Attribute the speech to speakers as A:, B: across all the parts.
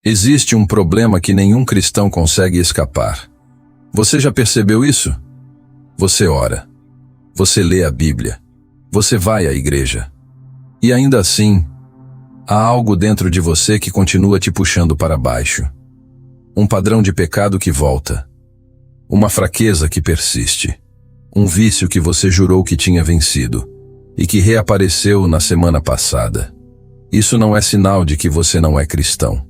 A: Existe um problema que nenhum cristão consegue escapar. Você já percebeu isso? Você ora. Você lê a Bíblia. Você vai à igreja. E ainda assim, há algo dentro de você que continua te puxando para baixo. Um padrão de pecado que volta. Uma fraqueza que persiste. Um vício que você jurou que tinha vencido e que reapareceu na semana passada. Isso não é sinal de que você não é cristão.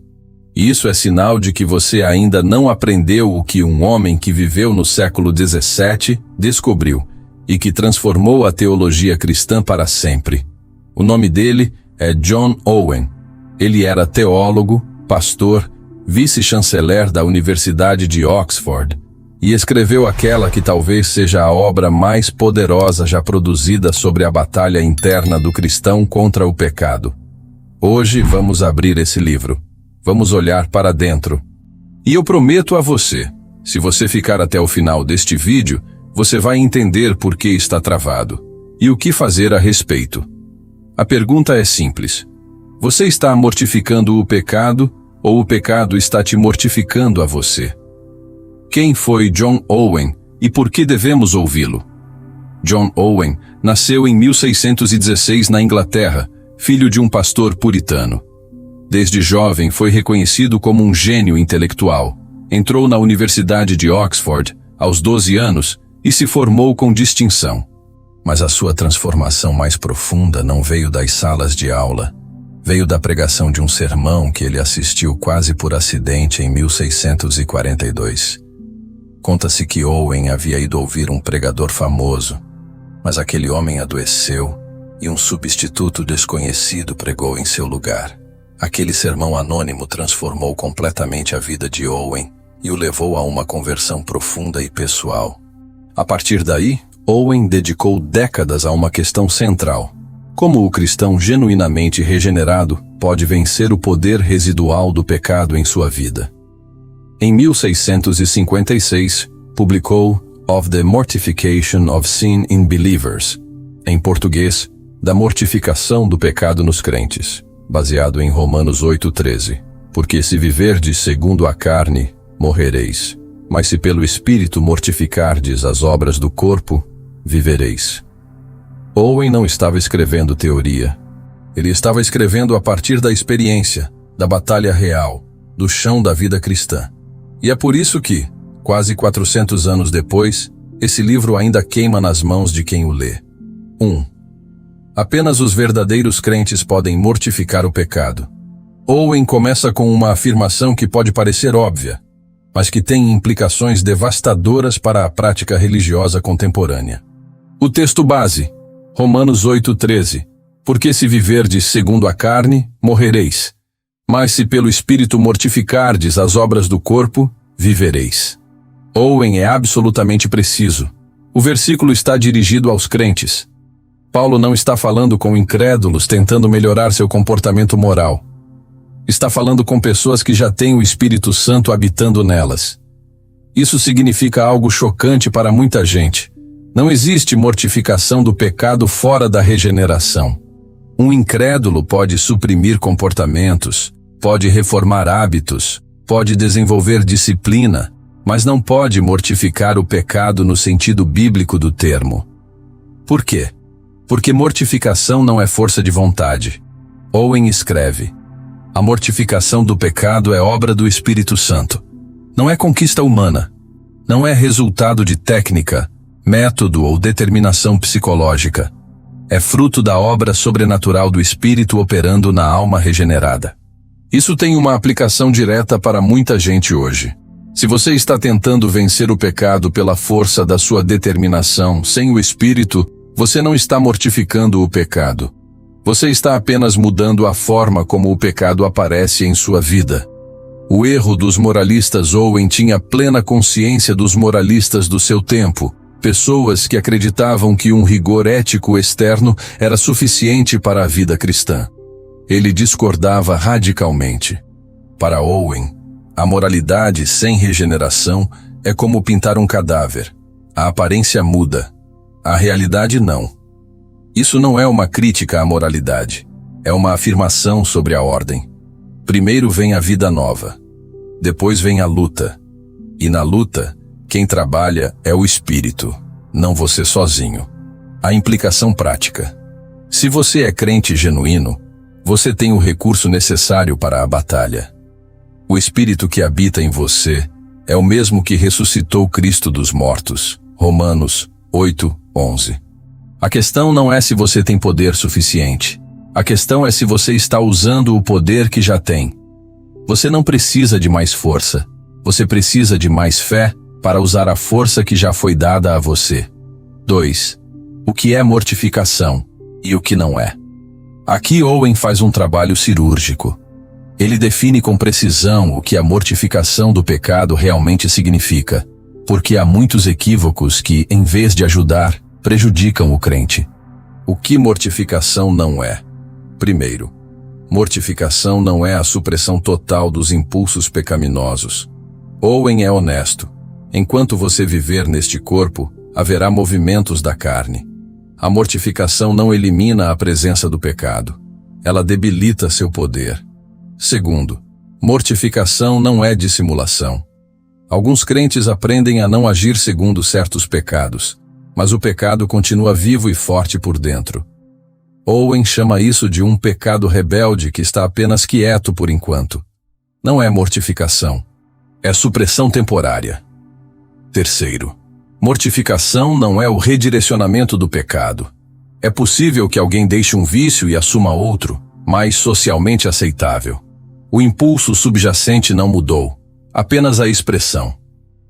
A: Isso é sinal de que você ainda não aprendeu o que um homem que viveu no século XVII descobriu e que transformou a teologia cristã para sempre. O nome dele é John Owen. Ele era teólogo, pastor, vice-chanceler da Universidade de Oxford e escreveu aquela que talvez seja a obra mais poderosa já produzida sobre a batalha interna do cristão contra o pecado. Hoje vamos abrir esse livro. Vamos olhar para dentro. E eu prometo a você, se você ficar até o final deste vídeo, você vai entender por que está travado e o que fazer a respeito. A pergunta é simples. Você está mortificando o pecado ou o pecado está te mortificando a você? Quem foi John Owen e por que devemos ouvi-lo? John Owen nasceu em 1616 na Inglaterra, filho de um pastor puritano. Desde jovem foi reconhecido como um gênio intelectual. Entrou na Universidade de Oxford aos 12 anos e se formou com distinção. Mas a sua transformação mais profunda não veio das salas de aula. Veio da pregação de um sermão que ele assistiu quase por acidente em 1642. Conta-se que Owen havia ido ouvir um pregador famoso, mas aquele homem adoeceu e um substituto desconhecido pregou em seu lugar. Aquele sermão anônimo transformou completamente a vida de Owen e o levou a uma conversão profunda e pessoal. A partir daí, Owen dedicou décadas a uma questão central: como o cristão genuinamente regenerado pode vencer o poder residual do pecado em sua vida. Em 1656, publicou Of the Mortification of Sin in Believers, em português, da mortificação do pecado nos crentes, baseado em Romanos 8:13. Porque se viverdes segundo a carne, morrereis. Mas se pelo Espírito mortificardes as obras do corpo, vivereis. Owen não estava escrevendo teoria. Ele estava escrevendo a partir da experiência, da batalha real, do chão da vida cristã. E é por isso que, quase 400 anos depois, esse livro ainda queima nas mãos de quem o lê. 1. Apenas os verdadeiros crentes podem mortificar o pecado. Owen começa com uma afirmação que pode parecer óbvia, mas que tem implicações devastadoras para a prática religiosa contemporânea. O texto base, Romanos 8:13. Porque se viverdes segundo a carne, morrereis. Mas se pelo Espírito mortificardes as obras do corpo, vivereis. Owen é absolutamente preciso. O versículo está dirigido aos crentes. Paulo não está falando com incrédulos tentando melhorar seu comportamento moral. Está falando com pessoas que já têm o Espírito Santo habitando nelas. Isso significa algo chocante para muita gente. Não existe mortificação do pecado fora da regeneração. Um incrédulo pode suprimir comportamentos, pode reformar hábitos, pode desenvolver disciplina, mas não pode mortificar o pecado no sentido bíblico do termo. Por quê? Porque mortificação não é força de vontade. Owen escreve: a mortificação do pecado é obra do Espírito Santo. Não é conquista humana. Não é resultado de técnica, método ou determinação psicológica. É fruto da obra sobrenatural do Espírito operando na alma regenerada. Isso tem uma aplicação direta para muita gente hoje. Se você está tentando vencer o pecado pela força da sua determinação, sem o Espírito, você não está mortificando o pecado. Você está apenas mudando a forma como o pecado aparece em sua vida. O erro dos moralistas. Owen tinha plena consciência dos moralistas do seu tempo, pessoas que acreditavam que um rigor ético externo era suficiente para a vida cristã. Ele discordava radicalmente. Para Owen, a moralidade sem regeneração é como pintar um cadáver. A aparência muda. A realidade não. Isso não é uma crítica à moralidade. É uma afirmação sobre a ordem. Primeiro vem a vida nova. Depois vem a luta. E na luta, quem trabalha é o Espírito, não você sozinho. A implicação prática. Se você é crente genuíno, você tem o recurso necessário para a batalha. O Espírito que habita em você é o mesmo que ressuscitou Cristo dos mortos. Romanos 8:11. A questão não é se você tem poder suficiente. A questão é se você está usando o poder que já tem. Você não precisa de mais força. Você precisa de mais fé para usar a força que já foi dada a você. 2. O que é mortificação e o que não é? Aqui Owen faz um trabalho cirúrgico. Ele define com precisão o que a mortificação do pecado realmente significa, porque há muitos equívocos que, em vez de ajudar, prejudicam o crente. O que mortificação não é? Primeiro, mortificação não é a supressão total dos impulsos pecaminosos. Owen é honesto. Enquanto você viver neste corpo, haverá movimentos da carne. A mortificação não elimina a presença do pecado. Ela debilita seu poder. Segundo, mortificação não é dissimulação. Alguns crentes aprendem a não agir segundo certos pecados, mas o pecado continua vivo e forte por dentro. Owen chama isso de um pecado rebelde que está apenas quieto por enquanto. Não é mortificação. É supressão temporária. Terceiro, mortificação não é o redirecionamento do pecado. É possível que alguém deixe um vício e assuma outro, mais socialmente aceitável. O impulso subjacente não mudou, apenas a expressão.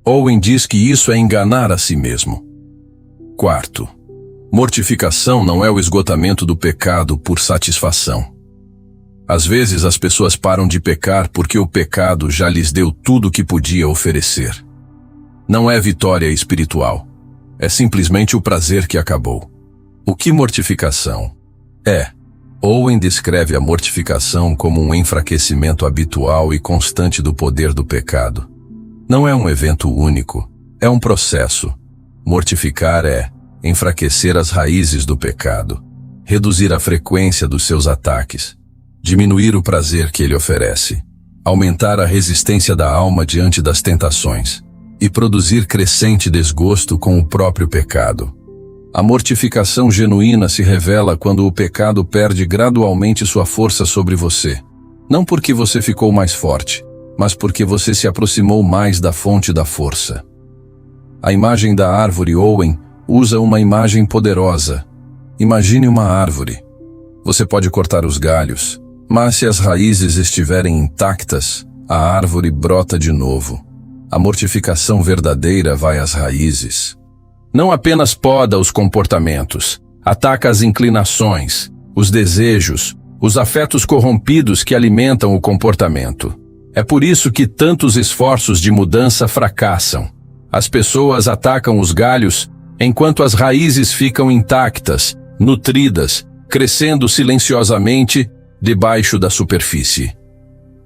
A: Owen diz que isso é enganar a si mesmo. Quarto, mortificação não é o esgotamento do pecado por satisfação. Às vezes as pessoas param de pecar porque o pecado já lhes deu tudo o que podia oferecer. Não é vitória espiritual. É simplesmente o prazer que acabou. O que mortificação é? Owen descreve a mortificação como um enfraquecimento habitual e constante do poder do pecado. Não é um evento único, é um processo. Mortificar é enfraquecer as raízes do pecado, reduzir a frequência dos seus ataques, diminuir o prazer que ele oferece, aumentar a resistência da alma diante das tentações e produzir crescente desgosto com o próprio pecado. A mortificação genuína se revela quando o pecado perde gradualmente sua força sobre você. Não porque você ficou mais forte, mas porque você se aproximou mais da fonte da força. A imagem da árvore Owen usa uma imagem poderosa. Imagine uma árvore. Você pode cortar os galhos, mas se as raízes estiverem intactas, a árvore brota de novo. A mortificação verdadeira vai às raízes. Não apenas poda os comportamentos, ataca as inclinações, os desejos, os afetos corrompidos que alimentam o comportamento. É por isso que tantos esforços de mudança fracassam. As pessoas atacam os galhos enquanto as raízes ficam intactas, nutridas, crescendo silenciosamente debaixo da superfície.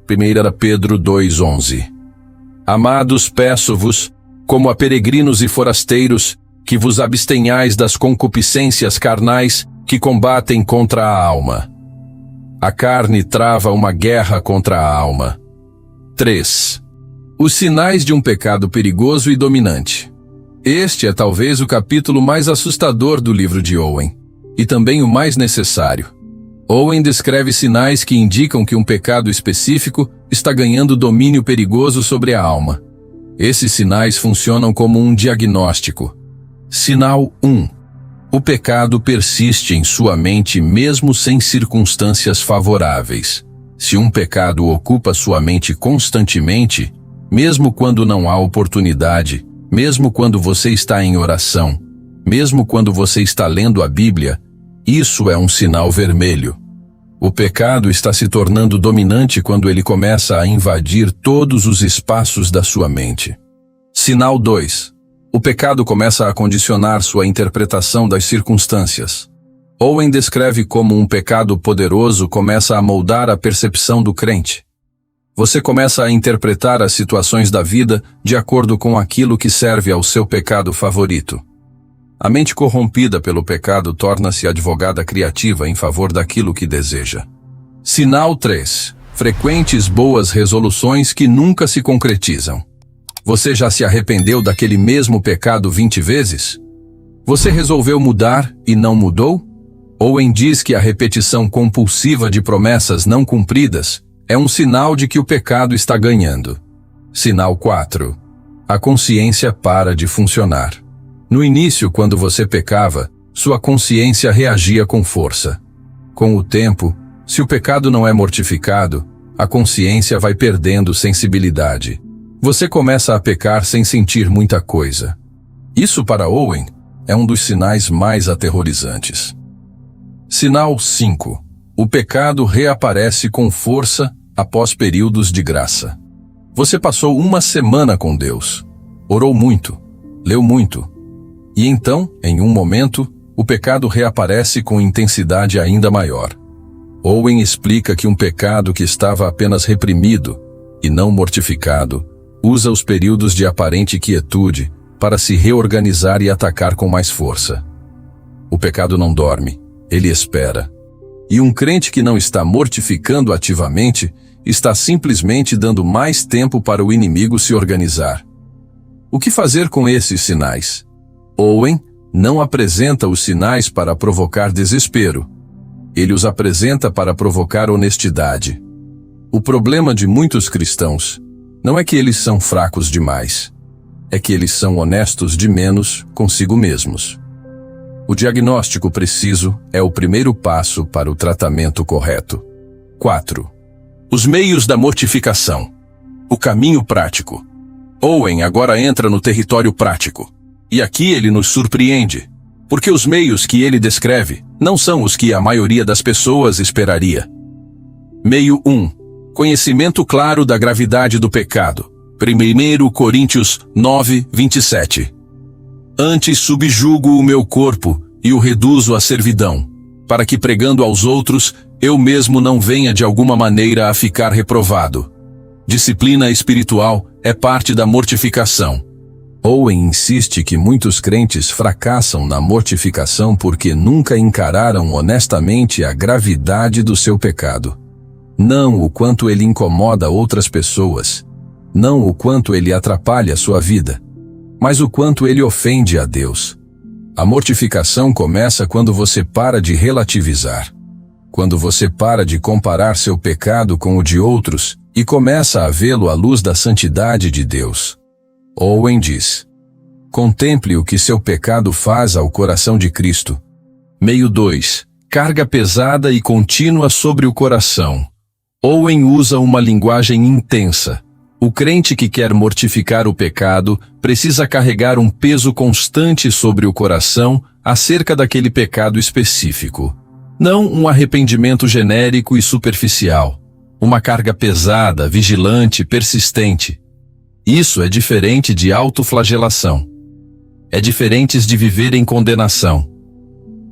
A: 1 Pedro 2:11. Amados, peço-vos, como a peregrinos e forasteiros, que vos abstenhais das concupiscências carnais que combatem contra a alma. A carne trava uma guerra contra a alma. 3. Os sinais de um pecado perigoso e dominante. Este é talvez o capítulo mais assustador do livro de Owen, e também o mais necessário. Owen descreve sinais que indicam que um pecado específico está ganhando domínio perigoso sobre a alma. Esses sinais funcionam como um diagnóstico. Sinal 1. O pecado persiste em sua mente mesmo sem circunstâncias favoráveis. Se um pecado ocupa sua mente constantemente, mesmo quando não há oportunidade, mesmo quando você está em oração, mesmo quando você está lendo a Bíblia, isso é um sinal vermelho. O pecado está se tornando dominante quando ele começa a invadir todos os espaços da sua mente. Sinal 2. O pecado começa a condicionar sua interpretação das circunstâncias. Owen descreve como um pecado poderoso começa a moldar a percepção do crente. Você começa a interpretar as situações da vida de acordo com aquilo que serve ao seu pecado favorito. A mente corrompida pelo pecado torna-se advogada criativa em favor daquilo que deseja. Sinal 3. frequentes boas resoluções que nunca se concretizam. Você já se arrependeu daquele mesmo pecado 20 vezes? Você resolveu mudar e não mudou? Owen diz que a repetição compulsiva de promessas não cumpridas é um sinal de que o pecado está ganhando. Sinal 4. A consciência para de funcionar. No início, quando você pecava, sua consciência reagia com força. Com o tempo, se o pecado não é mortificado, a consciência vai perdendo sensibilidade. Você começa a pecar sem sentir muita coisa. Isso, para Owen, é um dos sinais mais aterrorizantes. Sinal 5. O pecado reaparece com força após períodos de graça. Você passou uma semana com Deus, orou muito, leu muito, e então, em um momento, o pecado reaparece com intensidade ainda maior. Owen explica que um pecado que estava apenas reprimido e não mortificado usa os períodos de aparente quietude para se reorganizar e atacar com mais força. O pecado não dorme, ele espera. E um crente que não está mortificando ativamente está simplesmente dando mais tempo para o inimigo se organizar. O que fazer com esses sinais? Owen não apresenta os sinais para provocar desespero. Ele os apresenta para provocar honestidade. O problema de muitos cristãos não é que eles são fracos demais. É que eles são honestos de menos consigo mesmos. O diagnóstico preciso é o primeiro passo para o tratamento correto. 4. Os meios da mortificação. O caminho prático. Owen agora entra no território prático. E aqui ele nos surpreende, porque os meios que ele descreve não são os que a maioria das pessoas esperaria. Meio 1. Conhecimento claro da gravidade do pecado. 1 Coríntios 9, 27. Antes subjugo o meu corpo e o reduzo à servidão, para que pregando aos outros, eu mesmo não venha de alguma maneira a ficar reprovado. Disciplina espiritual é parte da mortificação. Owen insiste que muitos crentes fracassam na mortificação porque nunca encararam honestamente a gravidade do seu pecado. Não o quanto ele incomoda outras pessoas, não o quanto ele atrapalha sua vida, mas o quanto ele ofende a Deus. A mortificação começa quando você para de relativizar, quando você para de comparar seu pecado com o de outros e começa a vê-lo à luz da santidade de Deus. Owen diz: contemple o que seu pecado faz ao coração de Cristo. Meio 2. Carga pesada e contínua sobre o coração. Owen usa uma linguagem intensa. O crente que quer mortificar o pecado precisa carregar um peso constante sobre o coração acerca daquele pecado específico. Não um arrependimento genérico e superficial. Uma carga pesada, vigilante, persistente. Isso é diferente de autoflagelação. É diferente de viver em condenação.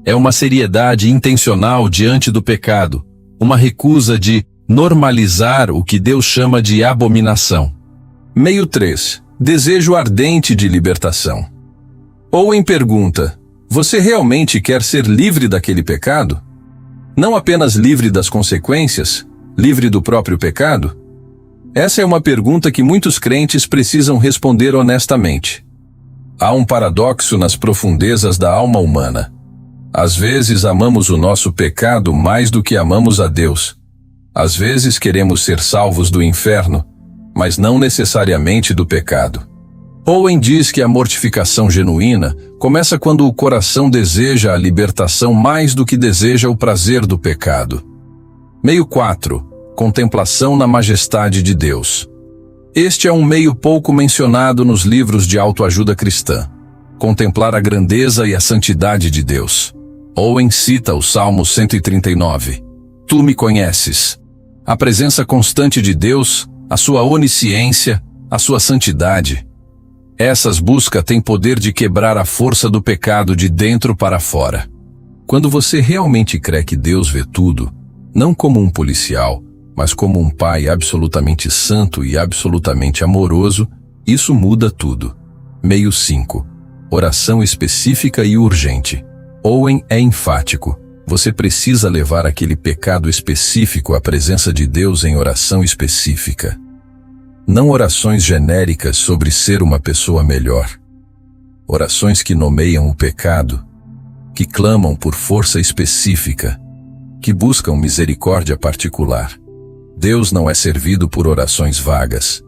A: É uma seriedade intencional diante do pecado, uma recusa de normalizar o que Deus chama de abominação. Meio 3. Desejo ardente de libertação. Owen pergunta: você realmente quer ser livre daquele pecado? Não apenas livre das consequências, livre do próprio pecado? Essa é uma pergunta que muitos crentes precisam responder honestamente. Há um paradoxo nas profundezas da alma humana. Às vezes amamos o nosso pecado mais do que amamos a Deus. Às vezes queremos ser salvos do inferno, mas não necessariamente do pecado. Owen diz que a mortificação genuína começa quando o coração deseja a libertação mais do que deseja o prazer do pecado. Meio 4. Contemplação na majestade de Deus. Este é um meio pouco mencionado nos livros de autoajuda cristã. Contemplar a grandeza e a santidade de Deus. Owen cita o Salmo 139. Tu me conheces. A presença constante de Deus, a sua onisciência, a sua santidade. Essas buscas têm poder de quebrar a força do pecado de dentro para fora. Quando você realmente crê que Deus vê tudo, não como um policial, mas como um pai absolutamente santo e absolutamente amoroso, isso muda tudo. Meio 5. Oração específica e urgente. Owen é enfático. Você precisa levar aquele pecado específico à presença de Deus em oração específica. Não orações genéricas sobre ser uma pessoa melhor. Orações que nomeiam o pecado, que clamam por força específica, que buscam misericórdia particular. Deus não é servido por orações vagas.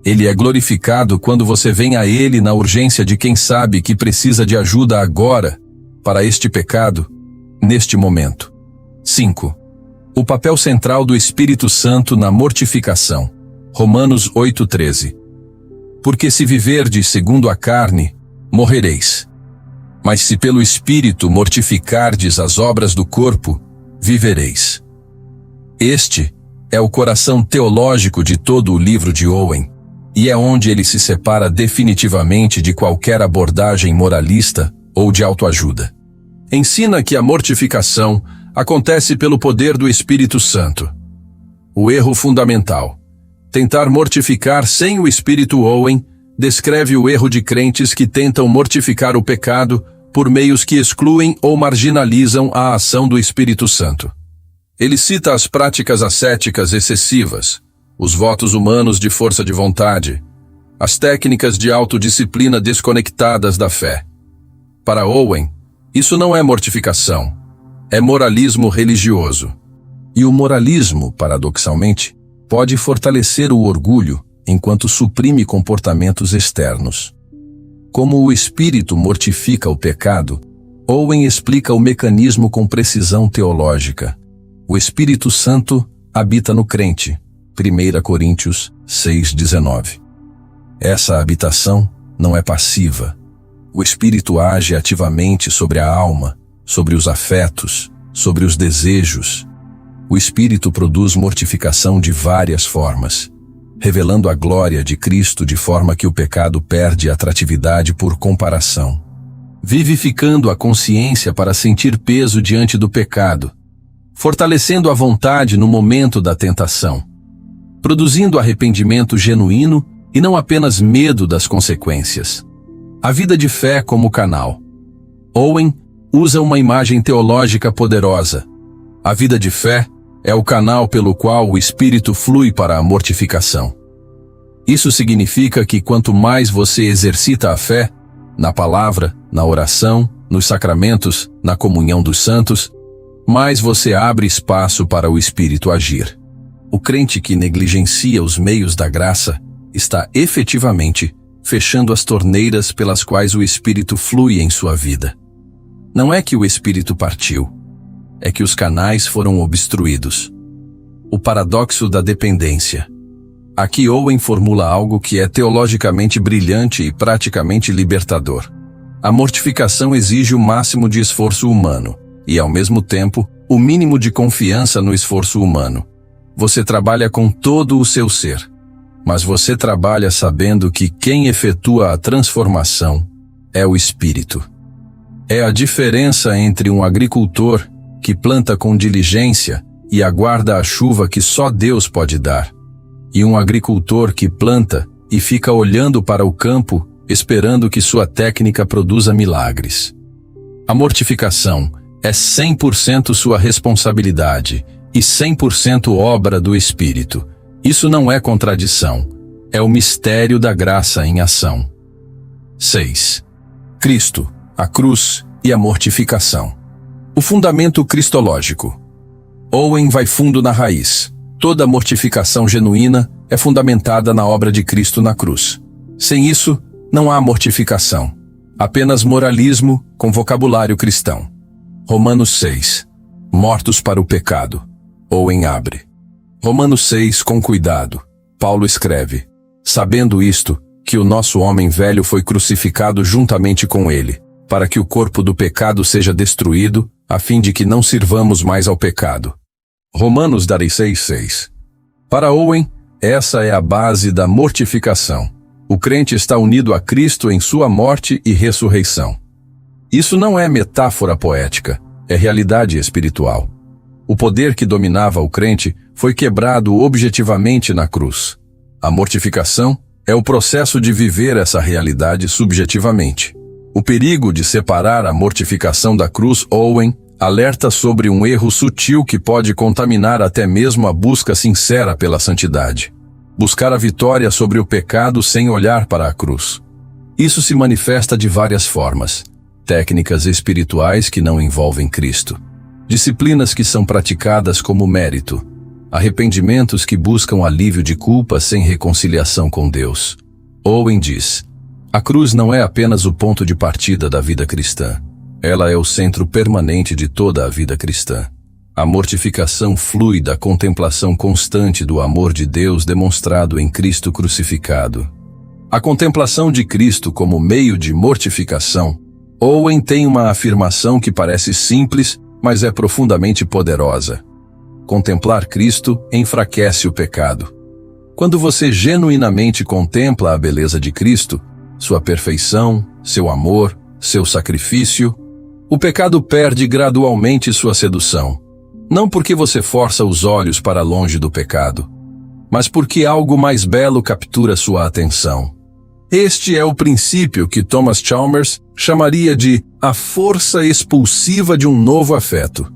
A: Ele é glorificado quando você vem a Ele na urgência de quem sabe que precisa de ajuda agora, para este pecado, neste momento. 5. O papel central do Espírito Santo na mortificação. Romanos 8:13. Porque se viverdes segundo a carne, morrereis. Mas se pelo Espírito mortificardes as obras do corpo, vivereis. Este é o coração teológico de todo o livro de Owen, e é onde ele se separa definitivamente de qualquer abordagem moralista ou de autoajuda. Ensina que a mortificação acontece pelo poder do Espírito Santo. O erro fundamental. Tentar mortificar sem o Espírito Owen descreve o erro de crentes que tentam mortificar o pecado por meios que excluem ou marginalizam a ação do Espírito Santo. Ele cita as práticas ascéticas excessivas, os votos humanos de força de vontade, as técnicas de autodisciplina desconectadas da fé. Para Owen, isso não é mortificação, é moralismo religioso. E o moralismo, paradoxalmente, pode fortalecer o orgulho enquanto suprime comportamentos externos. Como o Espírito mortifica o pecado, Owen explica o mecanismo com precisão teológica. O Espírito Santo habita no crente. 1 Coríntios 6:19. Essa habitação não é passiva. O Espírito age ativamente sobre a alma, sobre os afetos, sobre os desejos. O Espírito produz mortificação de várias formas, revelando a glória de Cristo de forma que o pecado perde atratividade por comparação, vivificando a consciência para sentir peso diante do pecado, fortalecendo a vontade no momento da tentação, produzindo arrependimento genuíno e não apenas medo das consequências. A vida de fé como canal. Owen usa uma imagem teológica poderosa. A vida de fé é o canal pelo qual o Espírito flui para a mortificação. Isso significa que quanto mais você exercita a fé, na palavra, na oração, nos sacramentos, na comunhão dos santos, mais você abre espaço para o Espírito agir. O crente que negligencia os meios da graça está efetivamente fechando as torneiras pelas quais o Espírito flui em sua vida. Não é que o Espírito partiu, é que os canais foram obstruídos. O paradoxo da dependência. Aqui Owen formula algo que é teologicamente brilhante e praticamente libertador. A mortificação exige o máximo de esforço humano e, ao mesmo tempo, o mínimo de confiança no esforço humano. Você trabalha com todo o seu ser, mas você trabalha sabendo que quem efetua a transformação é o Espírito. É a diferença entre um agricultor que planta com diligência e aguarda a chuva que só Deus pode dar, e um agricultor que planta e fica olhando para o campo, esperando que sua técnica produza milagres. A mortificação é 100% sua responsabilidade e 100% obra do Espírito. Isso não é contradição, é o mistério da graça em ação. 6. Cristo, a cruz e a mortificação. O fundamento cristológico. Owen vai fundo na raiz. Toda mortificação genuína é fundamentada na obra de Cristo na cruz. Sem isso, não há mortificação. Apenas moralismo com vocabulário cristão. Romanos 6. Mortos para o pecado. Owen abre. Romanos 6, com cuidado. Paulo escreve: sabendo isto, que o nosso homem velho foi crucificado juntamente com ele, para que o corpo do pecado seja destruído, a fim de que não sirvamos mais ao pecado. Romanos 6:6. Para Owen, essa é a base da mortificação. O crente está unido a Cristo em sua morte e ressurreição. Isso não é metáfora poética, é realidade espiritual. O poder que dominava o crente foi quebrado objetivamente na cruz. A mortificação é o processo de viver essa realidade subjetivamente. O perigo de separar a mortificação da cruz, Owen alerta sobre um erro sutil que pode contaminar até mesmo a busca sincera pela santidade. Buscar a vitória sobre o pecado sem olhar para a cruz. Isso se manifesta de várias formas. Técnicas espirituais que não envolvem Cristo. Disciplinas que são praticadas como mérito. Arrependimentos que buscam alívio de culpa sem reconciliação com Deus. Owen diz: a cruz não é apenas o ponto de partida da vida cristã. Ela é o centro permanente de toda a vida cristã. A mortificação flui da contemplação constante do amor de Deus demonstrado em Cristo crucificado. A contemplação de Cristo como meio de mortificação. Owen tem uma afirmação que parece simples, mas é profundamente poderosa. Contemplar Cristo enfraquece o pecado. Quando você genuinamente contempla a beleza de Cristo, sua perfeição, seu amor, seu sacrifício, o pecado perde gradualmente sua sedução. Não porque você força os olhos para longe do pecado, mas porque algo mais belo captura sua atenção. Este é o princípio que Thomas Chalmers chamaria de a força expulsiva de um novo afeto.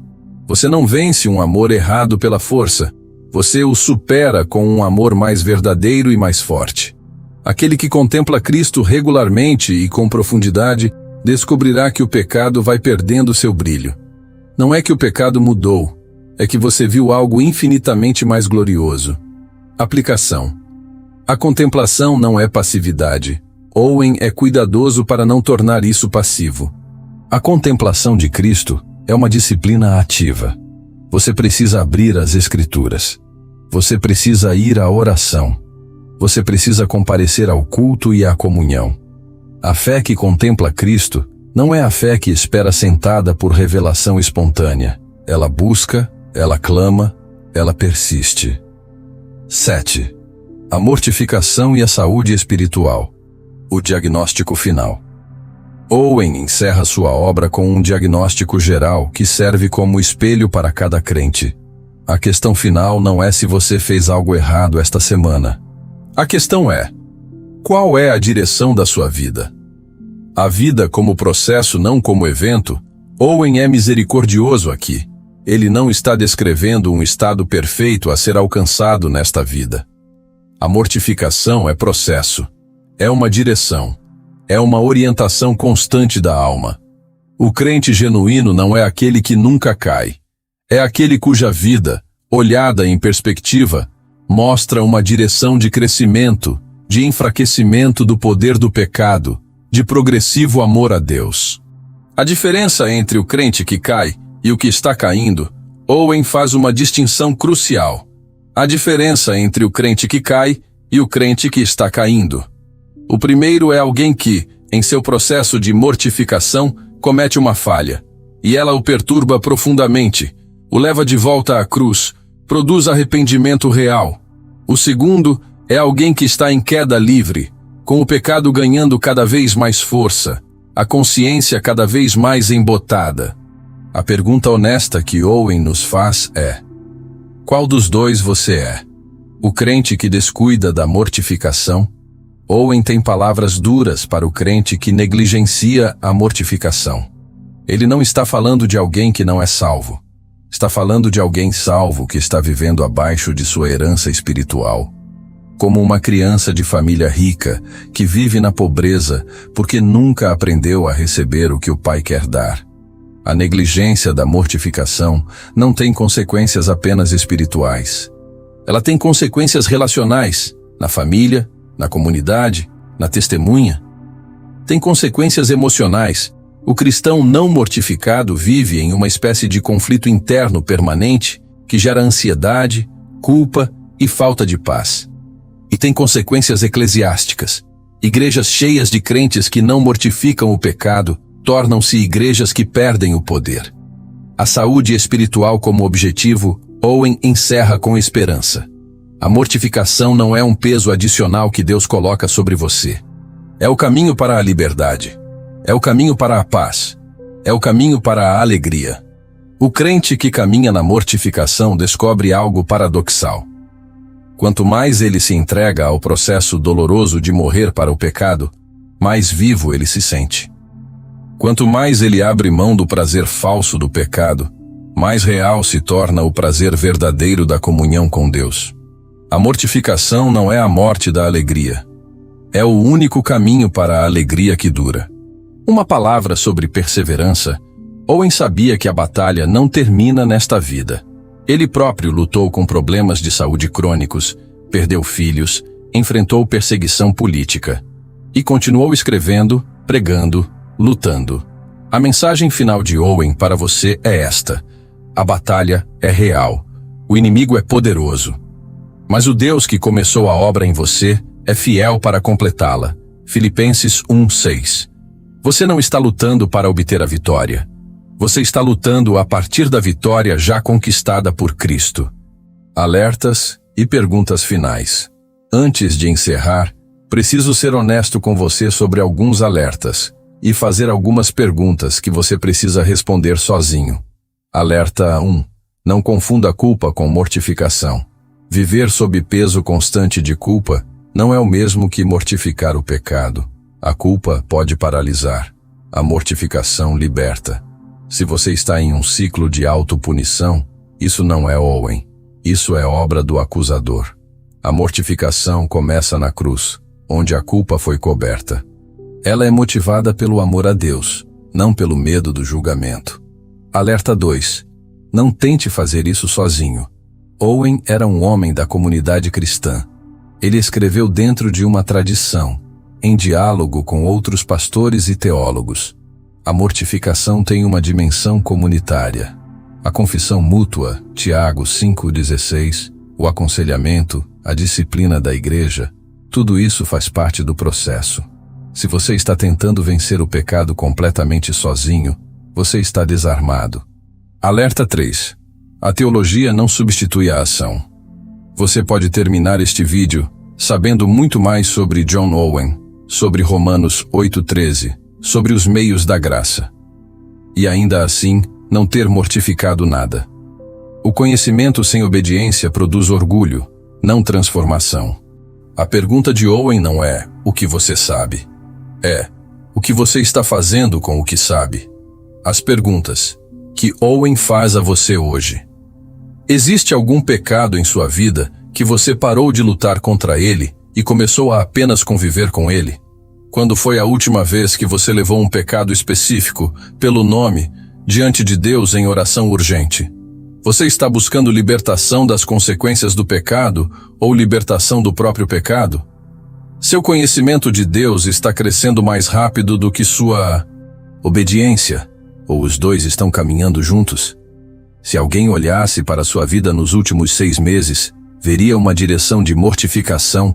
A: Você não vence um amor errado pela força, você o supera com um amor mais verdadeiro e mais forte. Aquele que contempla Cristo regularmente e com profundidade descobrirá que o pecado vai perdendo seu brilho. Não é que o pecado mudou, é que você viu algo infinitamente mais glorioso. Aplicação. A contemplação não é passividade. Owen é cuidadoso para não tornar isso passivo. A contemplação de Cristo é uma disciplina ativa. Você precisa abrir as Escrituras. Você precisa ir à oração. Você precisa comparecer ao culto e à comunhão. A fé que contempla Cristo não é a fé que espera sentada por revelação espontânea. Ela busca, ela clama, ela persiste. 7. A mortificação e a saúde espiritual. O diagnóstico final. Owen encerra sua obra com um diagnóstico geral que serve como espelho para cada crente. A questão final não é se você fez algo errado esta semana. A questão é: qual é a direção da sua vida? A vida como processo, não como evento. Owen é misericordioso aqui. Ele não está descrevendo um estado perfeito a ser alcançado nesta vida. A mortificação é processo. É uma direção. É uma orientação constante da alma. O crente genuíno não é aquele que nunca cai. É aquele cuja vida, olhada em perspectiva, mostra uma direção de crescimento, de enfraquecimento do poder do pecado, de progressivo amor a Deus. A diferença entre o crente que cai e o que está caindo, Owen faz uma distinção crucial. A diferença entre o crente que cai e o crente que está caindo. O primeiro é alguém que, em seu processo de mortificação, comete uma falha, e ela o perturba profundamente, o leva de volta à cruz, produz arrependimento real. O segundo é alguém que está em queda livre, com o pecado ganhando cada vez mais força, a consciência cada vez mais embotada. A pergunta honesta que Owen nos faz é: qual dos dois você é? O crente que descuida da mortificação? Owen tem palavras duras para o crente que negligencia a mortificação. Ele não está falando de alguém que não é salvo. Está falando de alguém salvo que está vivendo abaixo de sua herança espiritual. Como uma criança de família rica que vive na pobreza porque nunca aprendeu a receber o que o pai quer dar. A negligência da mortificação não tem consequências apenas espirituais. Ela tem consequências relacionais, na família, na comunidade, na testemunha. Tem consequências emocionais. O cristão não mortificado vive em uma espécie de conflito interno permanente que gera ansiedade, culpa e falta de paz. E tem consequências eclesiásticas. Igrejas cheias de crentes que não mortificam o pecado tornam-se igrejas que perdem o poder. A saúde espiritual como objetivo, Owen encerra com esperança. A mortificação não é um peso adicional que Deus coloca sobre você. É o caminho para a liberdade. É o caminho para a paz. É o caminho para a alegria. O crente que caminha na mortificação descobre algo paradoxal. Quanto mais ele se entrega ao processo doloroso de morrer para o pecado, mais vivo ele se sente. Quanto mais ele abre mão do prazer falso do pecado, mais real se torna o prazer verdadeiro da comunhão com Deus. A mortificação não é a morte da alegria. É o único caminho para a alegria que dura. Uma palavra sobre perseverança. Owen sabia que a batalha não termina nesta vida. Ele próprio lutou com problemas de saúde crônicos, perdeu filhos, enfrentou perseguição política. E continuou escrevendo, pregando, lutando. A mensagem final de Owen para você é esta: a batalha é real, o inimigo é poderoso. Mas o Deus que começou a obra em você é fiel para completá-la. Filipenses 1:6. Você não está lutando para obter a vitória. Você está lutando a partir da vitória já conquistada por Cristo. Alertas e perguntas finais. Antes de encerrar, preciso ser honesto com você sobre alguns alertas e fazer algumas perguntas que você precisa responder sozinho. Alerta 1. Não confunda culpa com mortificação. Viver sob peso constante de culpa não é o mesmo que mortificar o pecado. A culpa pode paralisar. A mortificação liberta. Se você está em um ciclo de autopunição, isso não é Owen. Isso é obra do acusador. A mortificação começa na cruz, onde a culpa foi coberta. Ela é motivada pelo amor a Deus, não pelo medo do julgamento. Alerta 2. Não tente fazer isso sozinho. Owen era um homem da comunidade cristã. Ele escreveu dentro de uma tradição, em diálogo com outros pastores e teólogos. A mortificação tem uma dimensão comunitária. A confissão mútua, Tiago 5,16, o aconselhamento, a disciplina da igreja, tudo isso faz parte do processo. Se você está tentando vencer o pecado completamente sozinho, você está desarmado. Alerta 3. A teologia não substitui a ação. Você pode terminar este vídeo sabendo muito mais sobre John Owen, sobre Romanos 8,13, sobre os meios da graça. E ainda assim, não ter mortificado nada. O conhecimento sem obediência produz orgulho, não transformação. A pergunta de Owen não é o que você sabe. É o que você está fazendo com o que sabe. As perguntas que Owen faz a você hoje. Existe algum pecado em sua vida que você parou de lutar contra ele e começou a apenas conviver com ele? Quando foi a última vez que você levou um pecado específico, pelo nome, diante de Deus em oração urgente? Você está buscando libertação das consequências do pecado ou libertação do próprio pecado? Seu conhecimento de Deus está crescendo mais rápido do que sua obediência, ou os dois estão caminhando juntos? Se alguém olhasse para sua vida nos últimos 6 meses, veria uma direção de mortificação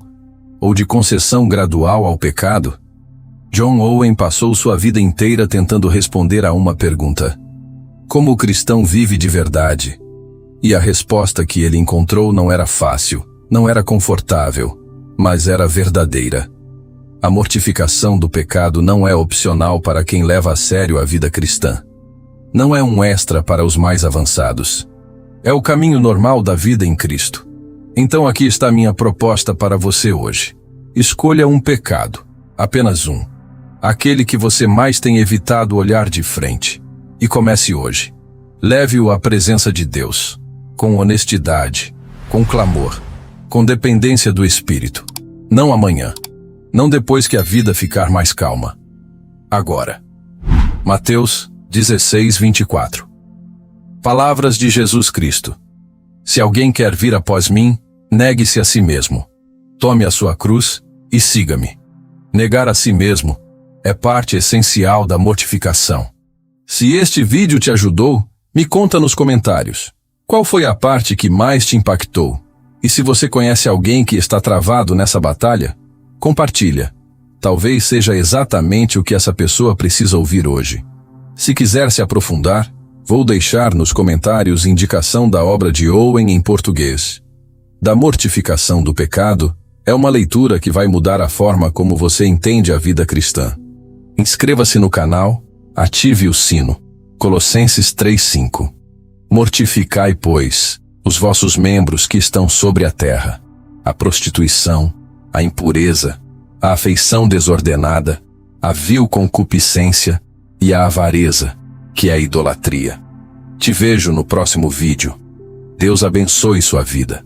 A: ou de concessão gradual ao pecado? John Owen passou sua vida inteira tentando responder a uma pergunta: como o cristão vive de verdade? E a resposta que ele encontrou não era fácil, não era confortável, mas era verdadeira. A mortificação do pecado não é opcional para quem leva a sério a vida cristã. Não é um extra para os mais avançados. É o caminho normal da vida em Cristo. Então aqui está minha proposta para você hoje. Escolha um pecado, apenas um. Aquele que você mais tem evitado olhar de frente. E comece hoje. Leve-o à presença de Deus, com honestidade, com clamor, com dependência do Espírito. Não amanhã. Não depois que a vida ficar mais calma. Agora. Mateus 16:24. Palavras de Jesus Cristo. Se alguém quer vir após mim, negue-se a si mesmo. Tome a sua cruz e siga-me. Negar a si mesmo é parte essencial da mortificação. Se este vídeo te ajudou, me conta nos comentários. Qual foi a parte que mais te impactou? E se você conhece alguém que está travado nessa batalha, compartilha. Talvez seja exatamente o que essa pessoa precisa ouvir hoje. Se quiser se aprofundar, vou deixar nos comentários indicação da obra de Owen em português. Da mortificação do pecado é uma leitura que vai mudar a forma como você entende a vida cristã. Inscreva-se no canal, ative o sino. Colossenses 3:5. Mortificai, pois, os vossos membros que estão sobre a terra: a prostituição, a impureza, a afeição desordenada, a vil concupiscência, e a avareza, que é a idolatria. Te vejo no próximo vídeo. Deus abençoe sua vida.